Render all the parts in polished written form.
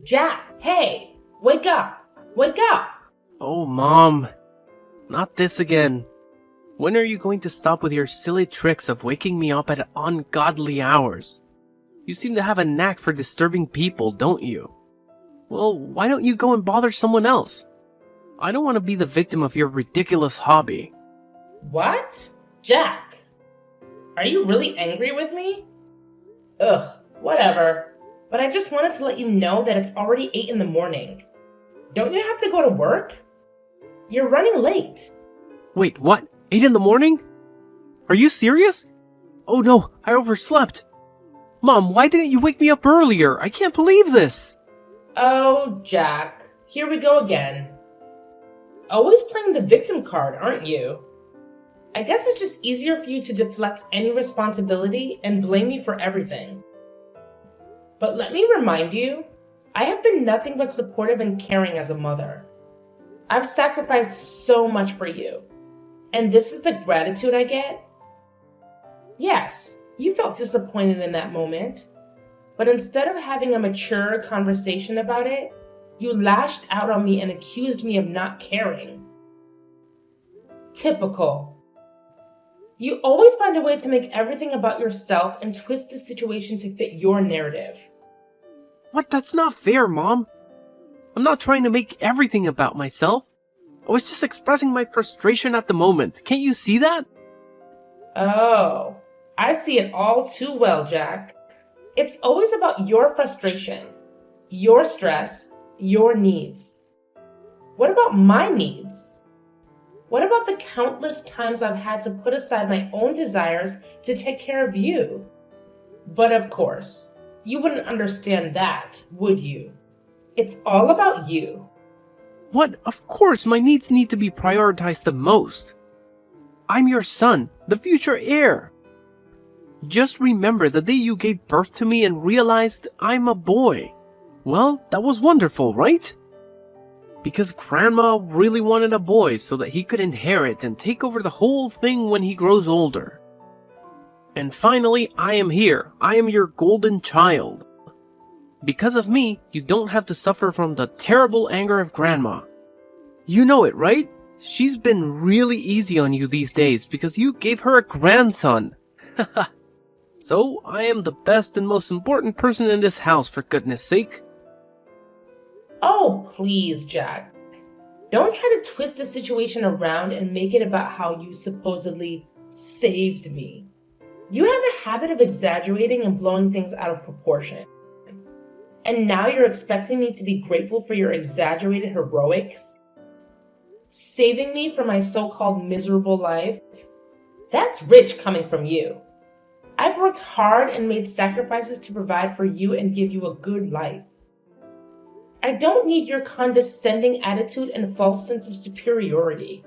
Jack, hey, wake up! Wake up! Oh, Mom. Not this again. When are you going to stop with your silly tricks of waking me up at ungodly hours? You seem to have a knack for disturbing people, don't you? Well, why don't you go and bother someone else? I don't want to be the victim of your ridiculous hobby. What? Jack, are you really angry with me? Ugh, whatever. But I just wanted to let you know that it's already 8 in the morning. Don't you have to go to work? You're running late. Wait, what? 8 in the morning? Are you serious? Oh no, I overslept. Mom, why didn't you wake me up earlier? I can't believe this. Oh, Jack, here we go again. Always playing the victim card, aren't you? I guess it's just easier for you to deflect any responsibility and blame me for everything. But let me remind you, I have been nothing but supportive and caring as a mother. I've sacrificed so much for you, and this is the gratitude I get? Yes, you felt disappointed in that moment, but instead of having a mature conversation about it, you lashed out on me and accused me of not caring. Typical. You always find a way to make everything about yourself and twist the situation to fit your narrative. What? That's not fair, Mom. I'm not trying to make everything about myself. I was just expressing my frustration at the moment. Can't you see that? Oh, I see it all too well, Jack. It's always about your frustration, your stress, your needs. What about my needs? What about the countless times I've had to put aside my own desires to take care of you? But of course, you wouldn't understand that, would you? It's all about you. What? Of course, my needs need to be prioritized the most. I'm your son, the future heir. Just remember the day you gave birth to me and realized I'm a boy. Well, that was wonderful, right? Because Grandma really wanted a boy so that he could inherit and take over the whole thing when he grows older. And finally, I am here. I am your golden child. Because of me, you don't have to suffer from the terrible anger of Grandma. You know it, right? She's been really easy on you these days because you gave her a grandson. So, I am the best and most important person in this house, for goodness sake. Oh, please, Jack. Don't try to twist the situation around and make it about how you supposedly saved me. You have a habit of exaggerating and blowing things out of proportion. And now you're expecting me to be grateful for your exaggerated heroics? Saving me from my so-called miserable life? That's rich coming from you. I've worked hard and made sacrifices to provide for you and give you a good life. I don't need your condescending attitude and false sense of superiority.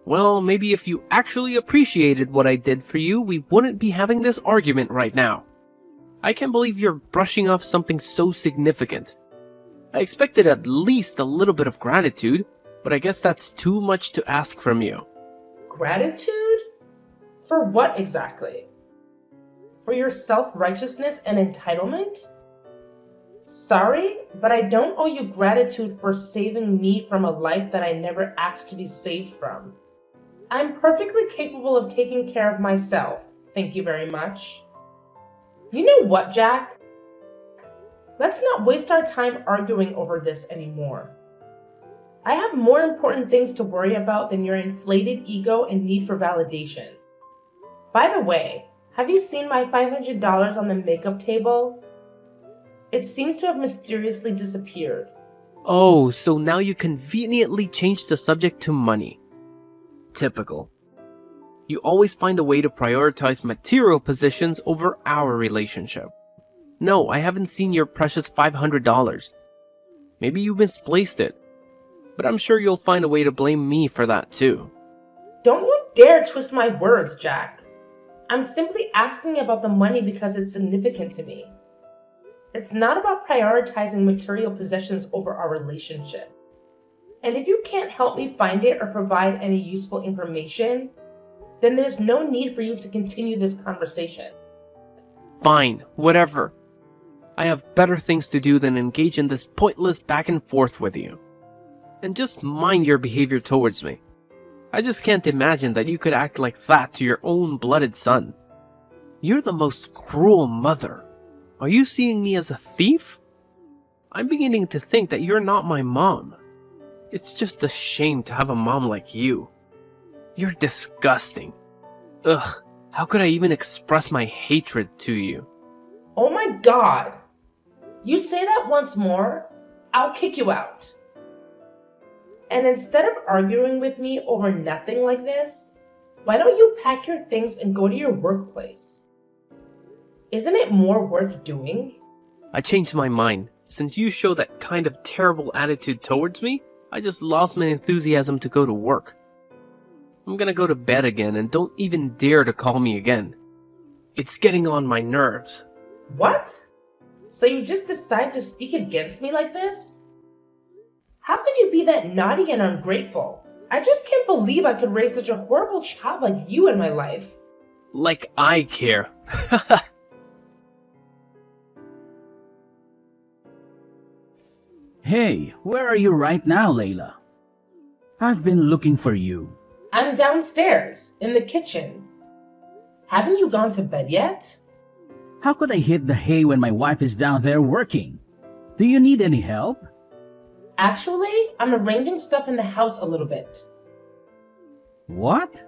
Well, maybe if you actually appreciated what I did for you, we wouldn't be having this argument right now. I can't believe you're brushing off something so significant. I expected at least a little bit of gratitude, but I guess that's too much to ask from you. Gratitude? For what exactly? For your self-righteousness and entitlement? Sorry, but I don't owe you gratitude for saving me from a life that I never asked to be saved from. I'm perfectly capable of taking care of myself, thank you very much. You know what, Jack? Let's not waste our time arguing over this anymore. I have more important things to worry about than your inflated ego and need for validation. By the way, have you seen my $500 on the makeup table? It seems to have mysteriously disappeared. Oh, so now you conveniently changed the subject to money. Typical. You always find a way to prioritize material possessions over our relationship. No, I haven't seen your precious $500. Maybe you misplaced it. But I'm sure you'll find a way to blame me for that too. Don't you dare twist my words, Jack. I'm simply asking about the money because it's significant to me. It's not about prioritizing material possessions over our relationship. And if you can't help me find it or provide any useful information, then there's no need for you to continue this conversation. Fine, whatever. I have better things to do than engage in this pointless back and forth with you. And just mind your behavior towards me. I just can't imagine that you could act like that to your own blooded son. You're the most cruel mother. Are you seeing me as a thief? I'm beginning to think that you're not my mom. It's just a shame to have a mom like you. You're disgusting. Ugh, how could I even express my hatred to you? Oh my god! You say that once more, I'll kick you out. And instead of arguing with me over nothing like this, why don't you pack your things and go to your workplace? Isn't it more worth doing? I changed my mind. Since you show that kind of terrible attitude towards me, I just lost my enthusiasm to go to work. I'm gonna go to bed again and don't even dare to call me again. It's getting on my nerves. What? So you just decide to speak against me like this? How could you be that naughty and ungrateful? I just can't believe I could raise such a horrible child like you in my life. Like I care. Hey, where are you right now, Layla? I've been looking for you. I'm downstairs, in the kitchen. Haven't you gone to bed yet? How could I hit the hay when my wife is down there working? Do you need any help? Actually, I'm arranging stuff in the house a little bit. What?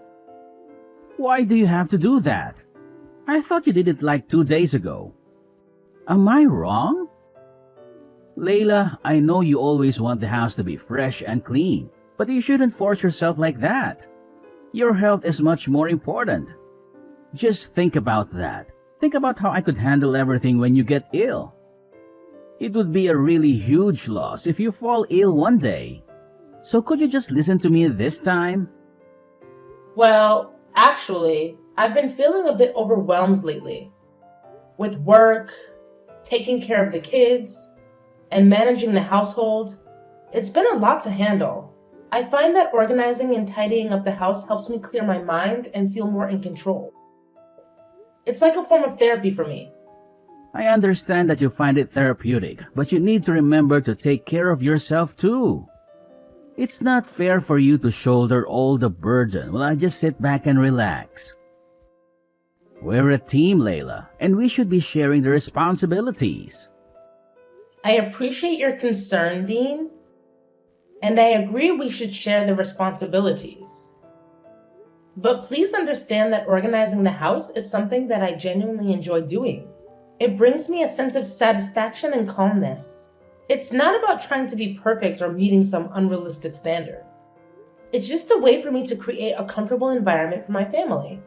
Why do you have to do that? I thought you did it like 2 days ago. Am I wrong? Layla, I know you always want the house to be fresh and clean, but you shouldn't force yourself like that. Your health is much more important. Just think about that. Think about how I could handle everything when you get ill. It would be a really huge loss if you fall ill one day. So could you just listen to me this time? Well, actually, I've been feeling a bit overwhelmed lately. With work, taking care of the kids, and managing the household, it's been a lot to handle. I find that organizing and tidying up the house helps me clear my mind and feel more in control. It's like a form of therapy for me. I understand that you find it therapeutic, but you need to remember to take care of yourself too. It's not fair for you to shoulder all the burden while I just sit back and relax. We're a team, Layla, and we should be sharing the responsibilities. I appreciate your concern, Dean, and I agree we should share the responsibilities. But please understand that organizing the house is something that I genuinely enjoy doing. It brings me a sense of satisfaction and calmness. It's not about trying to be perfect or meeting some unrealistic standard. It's just a way for me to create a comfortable environment for my family.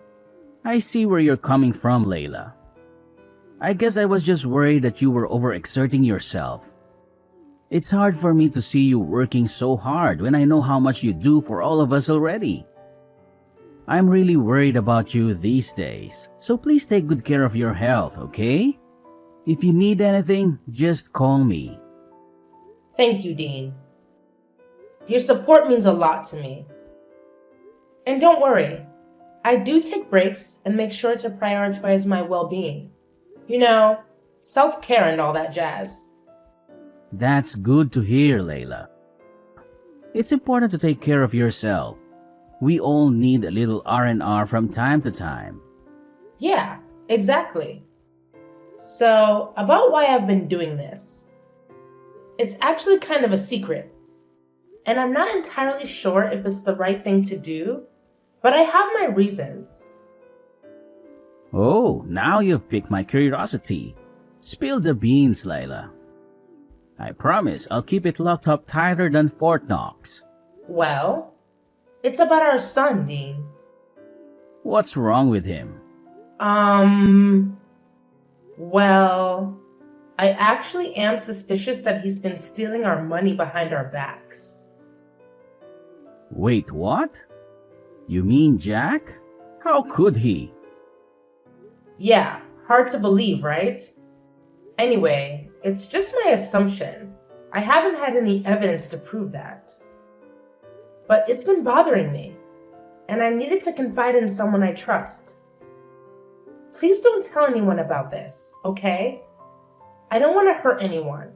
I see where you're coming from, Layla. I guess I was just worried that you were overexerting yourself. It's hard for me to see you working so hard when I know how much you do for all of us already. I'm really worried about you these days, so please take good care of your health, okay? If you need anything, just call me. Thank you, Dean. Your support means a lot to me. And don't worry, I do take breaks and make sure to prioritize my well-being. You know, self-care and all that jazz. That's good to hear, Layla. It's important to take care of yourself. We all need a little R&R from time to time. Yeah, exactly. So, about why I've been doing this. It's actually kind of a secret. And I'm not entirely sure if it's the right thing to do, but I have my reasons. Oh, now you've piqued my curiosity. Spill the beans, Layla. I promise I'll keep it locked up tighter than Fort Knox. Well, it's about our son, Dean. What's wrong with him? Well, I actually am suspicious that he's been stealing our money behind our backs. Wait, what? You mean Jack? How could he? Yeah, hard to believe, right? Anyway, it's just my assumption. I haven't had any evidence to prove that. But it's been bothering me, and I needed to confide in someone I trust. Please don't tell anyone about this, okay? I don't want to hurt anyone,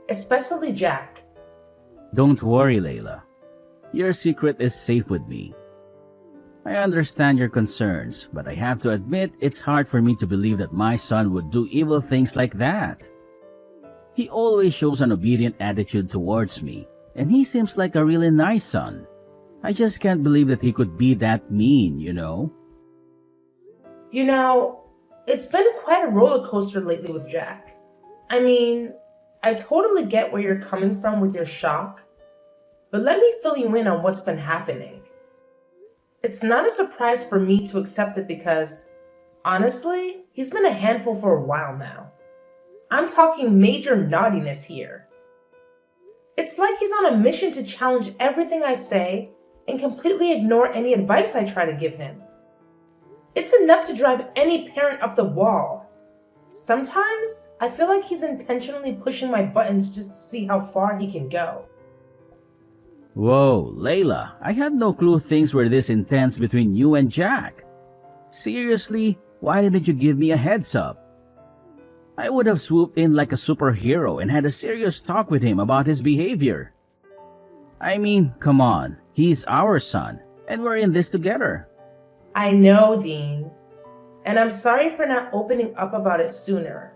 especially Jack. Don't worry, Layla. Your secret is safe with me. I understand your concerns, but I have to admit it's hard for me to believe that my son would do evil things like that. He always shows an obedient attitude towards me, and he seems like a really nice son. I just can't believe that he could be that mean, you know? You know, it's been quite a roller coaster lately with Jack. I mean, I totally get where you're coming from with your shock, but let me fill you in on what's been happening. It's not a surprise for me to accept it because, honestly, he's been a handful for a while now. I'm talking major naughtiness here. It's like he's on a mission to challenge everything I say and completely ignore any advice I try to give him. It's enough to drive any parent up the wall. Sometimes I feel like he's intentionally pushing my buttons just to see how far he can go. Whoa, Layla, I had no clue things were this intense between you and Jack. Seriously, why didn't you give me a heads up? I would have swooped in like a superhero and had a serious talk with him about his behavior. I mean, come on, he's our son, and we're in this together. I know, Dean, and I'm sorry for not opening up about it sooner.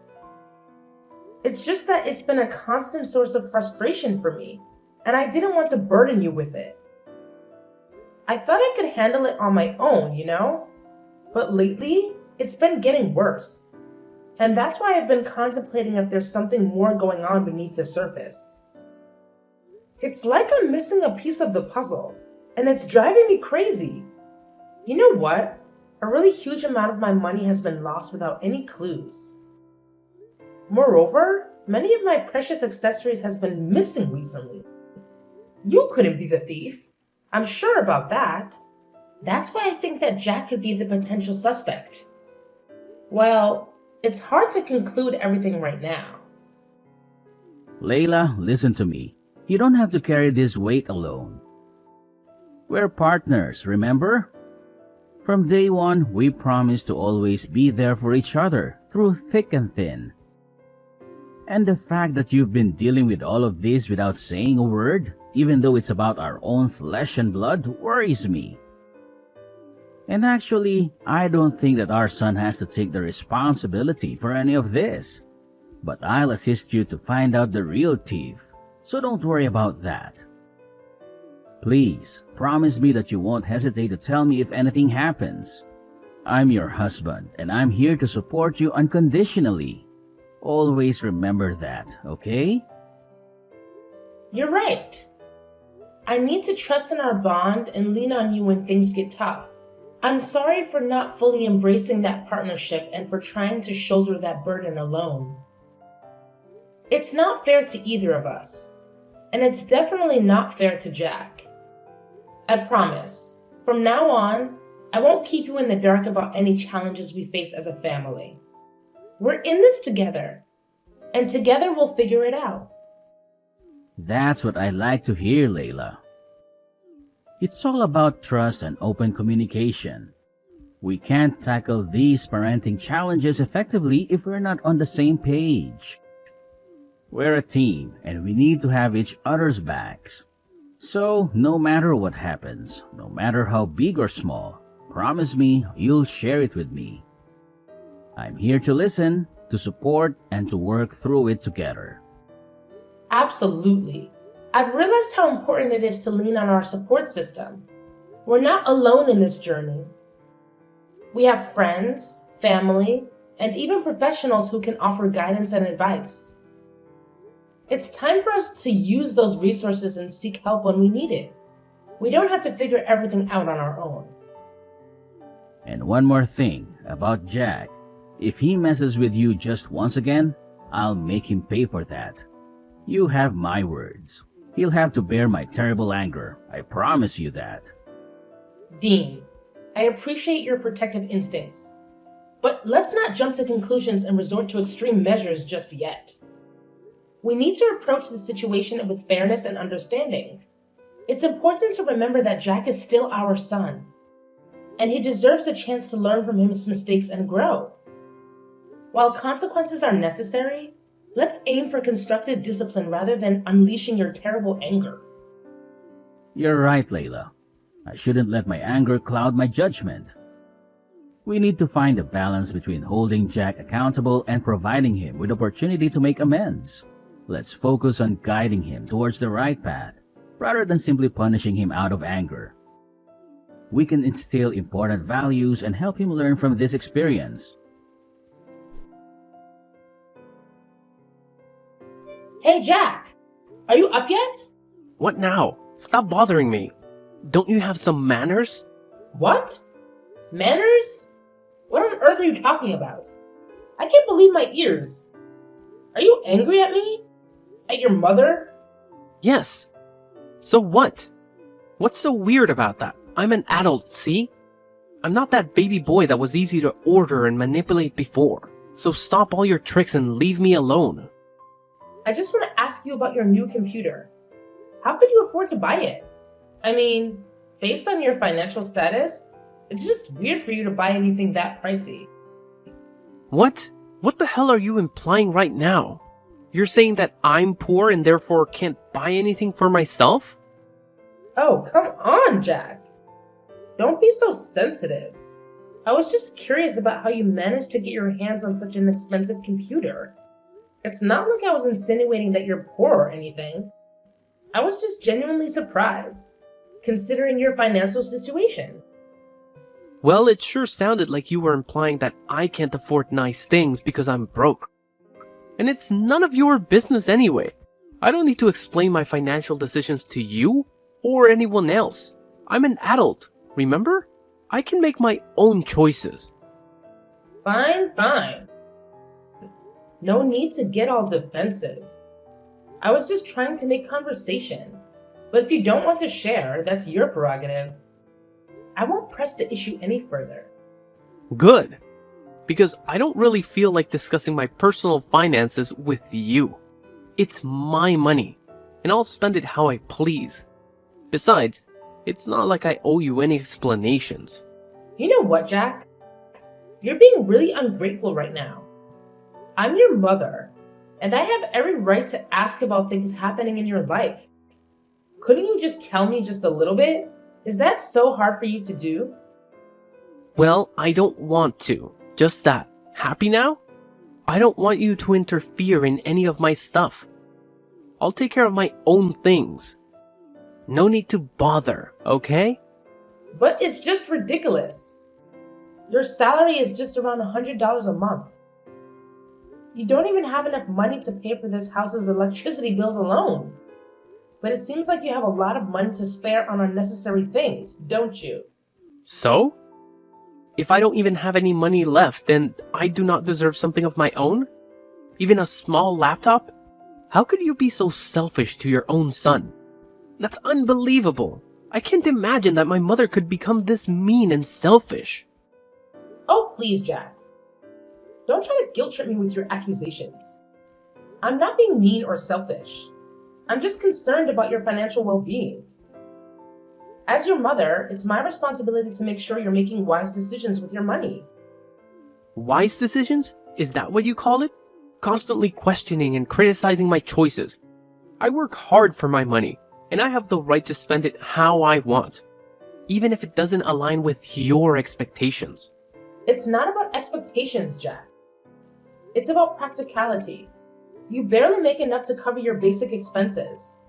It's just that it's been a constant source of frustration for me, and I didn't want to burden you with it. I thought I could handle it on my own, you know? But lately, it's been getting worse. And that's why I've been contemplating if there's something more going on beneath the surface. It's like I'm missing a piece of the puzzle, and it's driving me crazy. You know what? A really huge amount of my money has been lost without any clues. Moreover, many of my precious accessories has been missing recently. You couldn't be the thief. I'm sure about that. That's why I think that Jack could be the potential suspect. Well, it's hard to conclude everything right now. Layla, listen to me. You don't have to carry this weight alone. We're partners, remember? From day one, we promised to always be there for each other, through thick and thin. And the fact that you've been dealing with all of this without saying a word, even though it's about our own flesh and blood, worries me. And actually, I don't think that our son has to take the responsibility for any of this. But I'll assist you to find out the real thief, so don't worry about that. Please, promise me that you won't hesitate to tell me if anything happens. I'm your husband, and I'm here to support you unconditionally. Always remember that, okay? You're right. I need to trust in our bond and lean on you when things get tough. I'm sorry for not fully embracing that partnership and for trying to shoulder that burden alone. It's not fair to either of us, and it's definitely not fair to Jack. I promise, from now on, I won't keep you in the dark about any challenges we face as a family. We're in this together, and together we'll figure it out. That's what I like to hear, Layla. It's all about trust and open communication. We can't tackle these parenting challenges effectively if we're not on the same page. We're a team, and we need to have each other's backs. So, no matter what happens, no matter how big or small, promise me you'll share it with me. I'm here to listen, to support, and to work through it together. Absolutely. I've realized how important it is to lean on our support system. We're not alone in this journey. We have friends, family, and even professionals who can offer guidance and advice. It's time for us to use those resources and seek help when we need it. We don't have to figure everything out on our own. And one more thing about Jack. If he messes with you just once again, I'll make him pay for that. You have my words. He'll have to bear my terrible anger. I promise you that. Dean, I appreciate your protective instincts, but let's not jump to conclusions and resort to extreme measures just yet. We need to approach the situation with fairness and understanding. It's important to remember that Jack is still our son, and he deserves a chance to learn from his mistakes and grow. While consequences are necessary, Let's aim for constructive discipline rather than unleashing your terrible anger. You're right, Layla. I shouldn't let my anger cloud my judgment. We need to find a balance between holding Jack accountable and providing him with opportunity to make amends. Let's focus on guiding him towards the right path, rather than simply punishing him out of anger. We can instill important values and help him learn from this experience. Hey, Jack! Are you up yet? What now? Stop bothering me. Don't you have some manners? What? Manners? What on earth are you talking about? I can't believe my ears. Are you angry at me? At your mother? Yes. So what? What's so weird about that? I'm an adult, see? I'm not that baby boy that was easy to order and manipulate before. So stop all your tricks and leave me alone. I just want to ask you about your new computer. How could you afford to buy it? I mean, based on your financial status, it's just weird for you to buy anything that pricey. What? What the hell are you implying right now? You're saying that I'm poor and therefore can't buy anything for myself? Oh, come on, Jack. Don't be so sensitive. I was just curious about how you managed to get your hands on such an expensive computer. It's not like I was insinuating that you're poor or anything. I was just genuinely surprised, considering your financial situation. Well, it sure sounded like you were implying that I can't afford nice things because I'm broke. And it's none of your business anyway. I don't need to explain my financial decisions to you or anyone else. I'm an adult, remember? I can make my own choices. Fine, fine. No need to get all defensive. I was just trying to make conversation. But if you don't want to share, that's your prerogative. I won't press the issue any further. Good. Because I don't really feel like discussing my personal finances with you. It's my money, and I'll spend it how I please. Besides, it's not like I owe you any explanations. You know what, Jack? You're being really ungrateful right now. I'm your mother, and I have every right to ask about things happening in your life. Couldn't you just tell me just a little bit? Is that so hard for you to do? Well, I don't want to. Just that. Happy now? I don't want you to interfere in any of my stuff. I'll take care of my own things. No need to bother, okay? But it's just ridiculous. Your salary is just around $100 a month. You don't even have enough money to pay for this house's electricity bills alone. But it seems like you have a lot of money to spare on unnecessary things, don't you? So? If I don't even have any money left, then I do not deserve something of my own? Even a small laptop? How could you be so selfish to your own son? That's unbelievable. I can't imagine that my mother could become this mean and selfish. Oh, please, Jack. Don't try to guilt trip me with your accusations. I'm not being mean or selfish. I'm just concerned about your financial well-being. As your mother, it's my responsibility to make sure you're making wise decisions with your money. Wise decisions? Is that what you call it? Constantly questioning and criticizing my choices. I work hard for my money, and I have the right to spend it how I want, even if it doesn't align with your expectations. It's not about expectations, Jack. It's about practicality. You barely make enough to cover your basic expenses,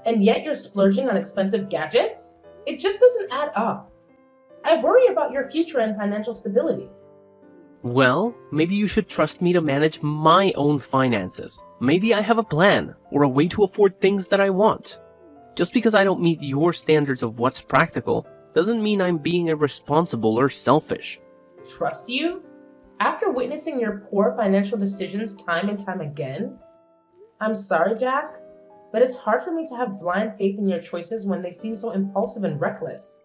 and yet you're splurging on expensive gadgets? It just doesn't add up. I worry about your future and financial stability. Well, maybe you should trust me to manage my own finances. Maybe I have a plan or a way to afford things that I want. Just because I don't meet your standards of what's practical doesn't mean I'm being irresponsible or selfish. Trust you? After witnessing your poor financial decisions time and time again? I'm sorry, Jack, but it's hard for me to have blind faith in your choices when they seem so impulsive and reckless.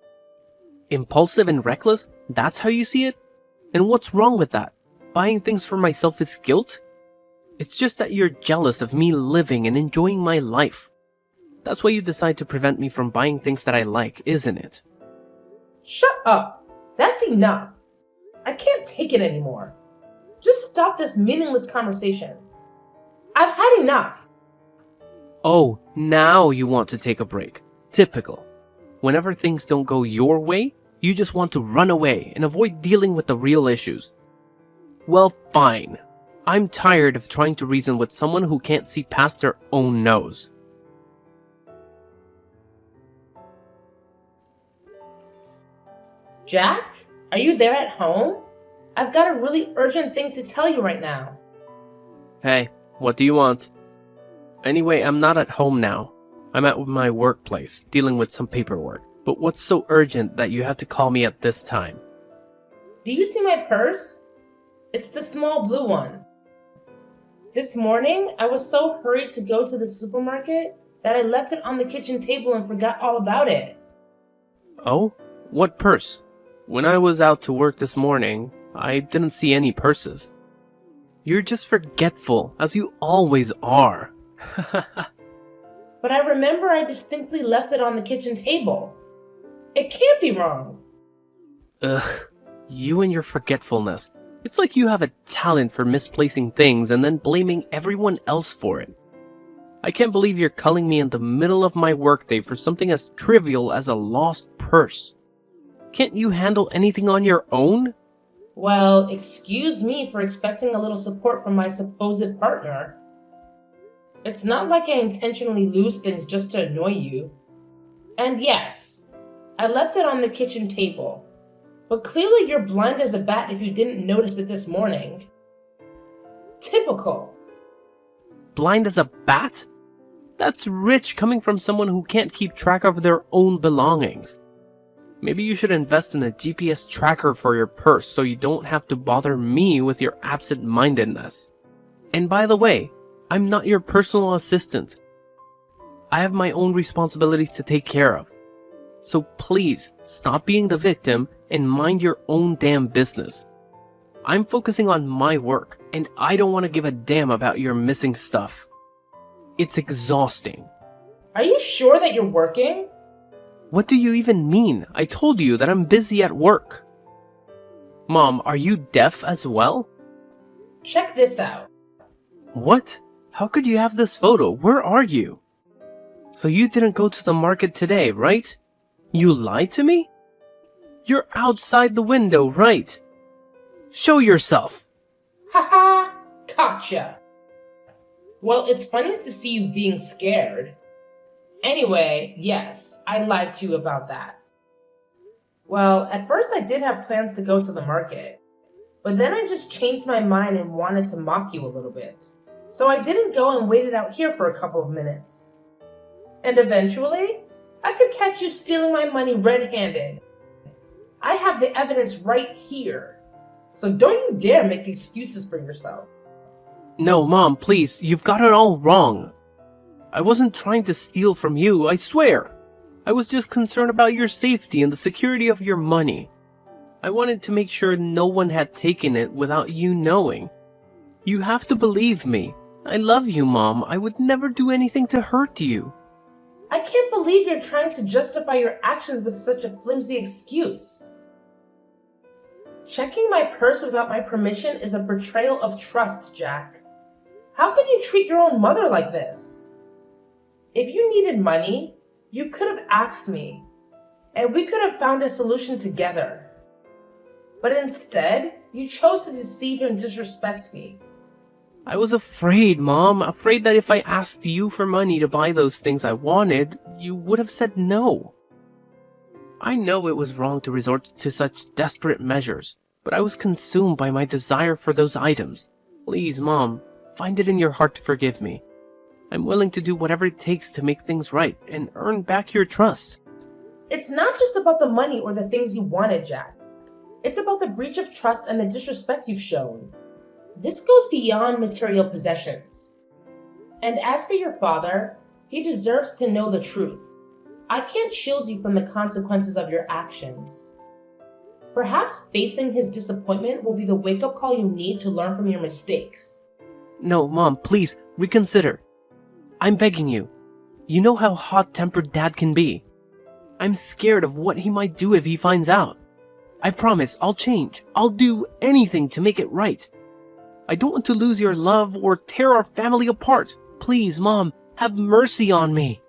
Impulsive and reckless? That's how you see it? And what's wrong with that? Buying things for myself is guilt? It's just that you're jealous of me living and enjoying my life. That's why you decide to prevent me from buying things that I like, isn't it? Shut up! That's enough! I can't take it anymore. Just stop this meaningless conversation. I've had enough. Oh, now you want to take a break. Typical. Whenever things don't go your way, you just want to run away and avoid dealing with the real issues. Well, fine. I'm tired of trying to reason with someone who can't see past their own nose. Jack, are you there at home? I've got a really urgent thing to tell you right now. Hey, what do you want? Anyway, I'm not at home now. I'm at my workplace, dealing with some paperwork. But what's so urgent that you have to call me at this time? Do you see my purse? It's the small blue one. This morning, I was so hurried to go to the supermarket that I left it on the kitchen table and forgot all about it. Oh? What purse? When I was out to work this morning, I didn't see any purses. You're just forgetful, as you always are. But I remember I distinctly left it on the kitchen table. It can't be wrong. Ugh, you and your forgetfulness. It's like you have a talent for misplacing things and then blaming everyone else for it. I can't believe you're calling me in the middle of my workday for something as trivial as a lost purse. Can't you handle anything on your own? Well, excuse me for expecting a little support from my supposed partner. It's not like I intentionally lose things just to annoy you. And yes, I left it on the kitchen table. But clearly you're blind as a bat if you didn't notice it this morning. Typical. Blind as a bat? That's rich coming from someone who can't keep track of their own belongings. Maybe you should invest in a GPS tracker for your purse so you don't have to bother me with your absent-mindedness. And by the way, I'm not your personal assistant. I have my own responsibilities to take care of. So please, stop being the victim and mind your own damn business. I'm focusing on my work, and I don't want to give a damn about your missing stuff. It's exhausting. Are you sure that you're working? What do you even mean? I told you that I'm busy at work. Mom, are you deaf as well? Check this out. What? How could you have this photo? Where are you? So you didn't go to the market today, right? You lied to me? You're outside the window, right? Show yourself. Haha, gotcha. Well, it's funny to see you being scared. Anyway, yes, I lied to you about that. Well, at first I did have plans to go to the market, but then I just changed my mind and wanted to mock you a little bit. So I didn't go and waited out here for a couple of minutes. And eventually, I could catch you stealing my money red-handed. I have the evidence right here. So don't you dare make excuses for yourself. No, Mom, please, you've got it all wrong. I wasn't trying to steal from you, I swear. I was just concerned about your safety and the security of your money. I wanted to make sure no one had taken it without you knowing. You have to believe me. I love you, Mom. I would never do anything to hurt you. I can't believe you're trying to justify your actions with such a flimsy excuse. Checking my purse without my permission is a betrayal of trust, Jack. How could you treat your own mother like this? If you needed money, you could have asked me, and we could have found a solution together. But instead, you chose to deceive and disrespect me. I was afraid, Mom. Afraid that if I asked you for money to buy those things I wanted, you would have said no. I know it was wrong to resort to such desperate measures, but I was consumed by my desire for those items. Please, Mom, find it in your heart to forgive me. I'm willing to do whatever it takes to make things right and earn back your trust. It's not just about the money or the things you wanted, Jack. It's about the breach of trust and the disrespect you've shown. This goes beyond material possessions. And as for your father, he deserves to know the truth. I can't shield you from the consequences of your actions. Perhaps facing his disappointment will be the wake-up call you need to learn from your mistakes. No, Mom, please, reconsider. I'm begging you. You know how hot-tempered Dad can be. I'm scared of what he might do if he finds out. I promise I'll change. I'll do anything to make it right. I don't want to lose your love or tear our family apart. Please, Mom, have mercy on me.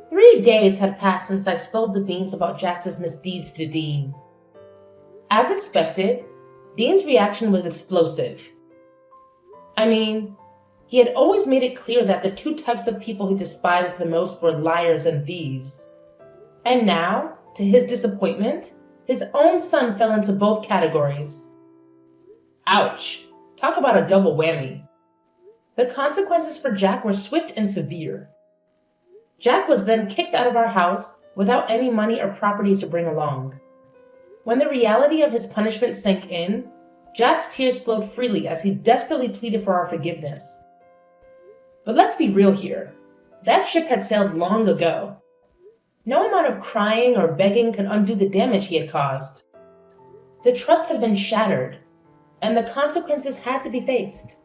3 days had passed since I spilled the beans about Jax's misdeeds to Dean. As expected, Dean's reaction was explosive. I mean, he had always made it clear that the two types of people he despised the most were liars and thieves. And now, to his disappointment, his own son fell into both categories. Ouch! Talk about a double whammy. The consequences for Jack were swift and severe. Jack was then kicked out of our house without any money or property to bring along. When the reality of his punishment sank in, Jack's tears flowed freely as he desperately pleaded for our forgiveness. But let's be real here. That ship had sailed long ago. No amount of crying or begging could undo the damage he had caused. The trust had been shattered, and the consequences had to be faced.